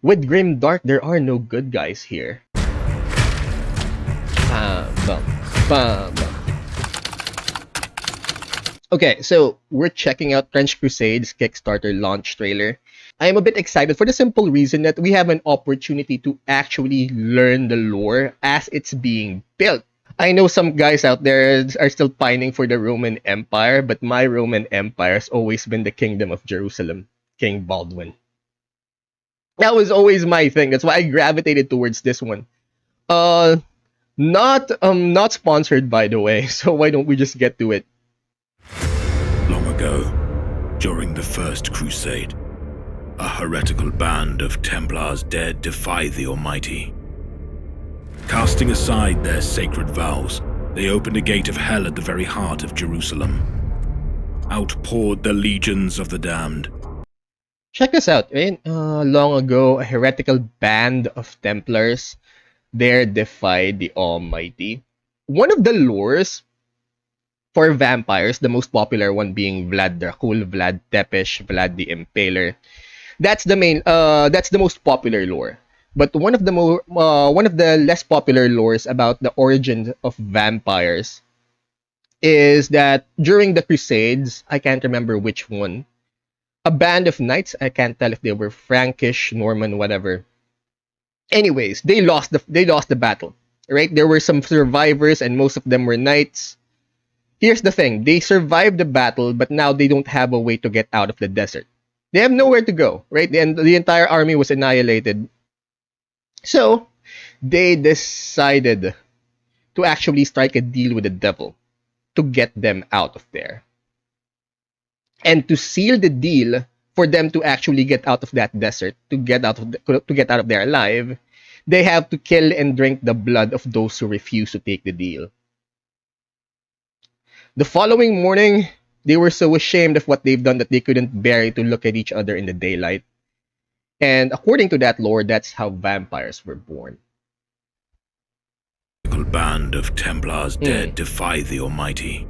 With grim dark, there are no good guys here. Bum, bum, bum. Okay, so we're checking out French Crusade's Kickstarter launch trailer. I am a bit excited for the simple reason that we have an opportunity to actually learn the lore as it's being built. I know some guys out there are still pining for the Roman Empire, but my Roman Empire has always been the Kingdom of Jerusalem, King Baldwin. That was always my thing. That's why I gravitated towards this one. Uh, not sponsored by the way. So why don't we just get to it? Long ago, during the First Crusade, a heretical band of Templars dared defy the Almighty. Casting aside their sacred vows, they opened a gate of hell at the very heart of Jerusalem. Out poured the legions of the damned. Check this out, right? Long ago, a heretical band of Templars dare defy the Almighty. One of the lures for vampires, the most popular one being Vlad Dracul, Vlad Tepesh, Vlad the Impaler. That's the most popular lore. But one of the less popular lores about the origin of vampires is that during the Crusades, I can't remember which one, a band of knights, I can't tell if they were Frankish, Norman, whatever. Anyways, they lost the battle, right? There were some survivors, and most of them were knights. Here's the thing: they survived the battle, but now they don't have a way to get out of the desert. They have nowhere to go, right? And the entire army was annihilated. So they decided to actually strike a deal with the devil to get them out of there. And to seal the deal for them to actually get out of that desert, to get out of there alive, they have to kill and drink the blood of those who refuse to take the deal. The following morning, they were so ashamed of what they've done that they couldn't bear to look at each other in the daylight. And according to that lore, that's how vampires were born. A band of Templars dared defy the Almighty.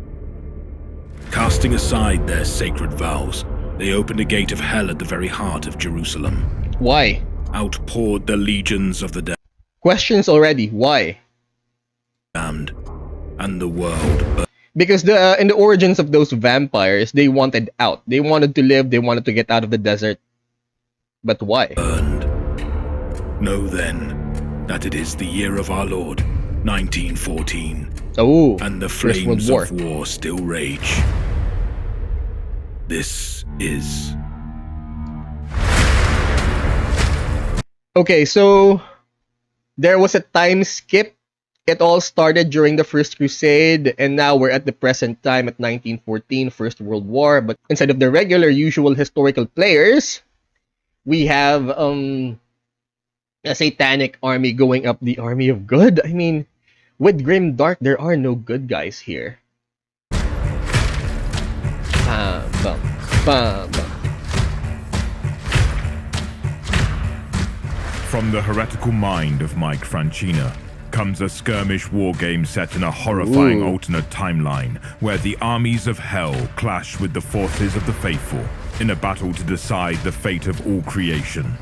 Casting aside their sacred vows, they opened a gate of hell at the very heart of Jerusalem. Why? Out poured the legions of the Questions already. Why? damned, and the world. Because in the origins of those vampires, they wanted out. They wanted to live. They wanted to get out of the desert. But why? Burned. Know then that it is the year of our Lord, 1914. Oh, and the First World flames War. of war still rage. This is... Okay, so there was a time skip. It all started during the First Crusade, and now we're at the present time at 1914, First World War. But instead of the regular, usual historical players, we have a satanic army going up the army of good. I mean, with grim dark, there are no good guys here. Bum, bum, bum. From the heretical mind of Mike Francina comes a skirmish wargame set in a horrifying alternate timeline where the armies of hell clash with the forces of the faithful in a battle to decide the fate of all creation.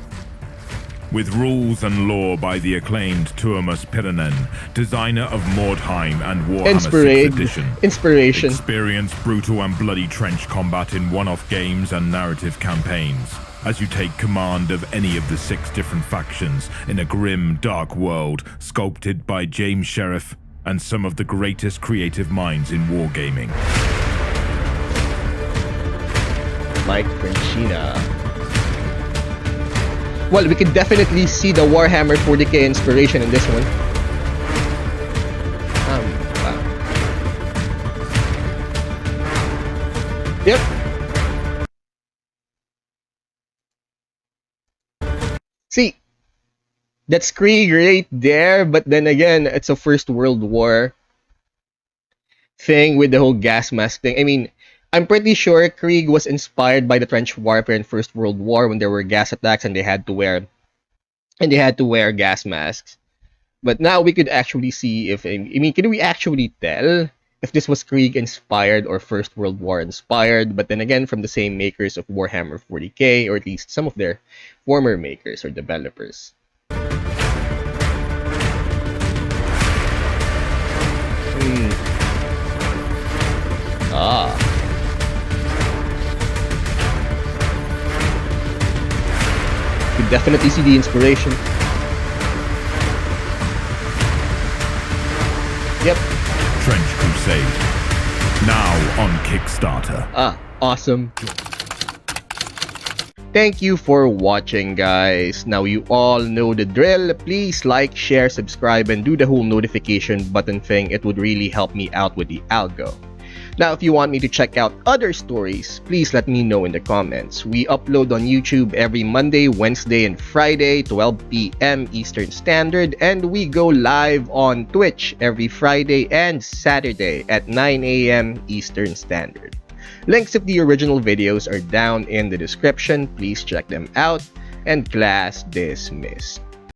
With rules and lore by the acclaimed Tuomas Pirinen, designer of Mordheim and Warhammer 6th Edition. Inspiration. Experience brutal and bloody trench combat in one-off games and narrative campaigns, as you take command of any of the 6 different factions in a grim, dark world sculpted by James Sheriff and some of the greatest creative minds in wargaming. Mike Francina. Well, we can definitely see the Warhammer 40k inspiration in this one. Yep. See, that's Krieg right there, but then again, it's a First World War thing with the whole gas mask thing. I mean, I'm pretty sure Krieg was inspired by the trench warfare in First World War when there were gas attacks and they had to wear gas masks. But now we could actually see if, I mean, can we actually tell if this was Krieg inspired or First World War inspired, but then again from the same makers of Warhammer 40k, or at least some of their former makers or developers. Ah. You can definitely see the inspiration. Yep. Trench Crusade. Now on Kickstarter. Ah, awesome. Thank you for watching, guys. Now you all know the drill. Please like, share, subscribe, and do the whole notification button thing. It would really help me out with the algo. Now, if you want me to check out other stories, please let me know in the comments. We upload on YouTube every Monday, Wednesday, and Friday, 12 p.m. Eastern Standard, and we go live on Twitch every Friday and Saturday at 9 a.m. Eastern Standard. Links of the original videos are down in the description. Please check them out, and class dismissed.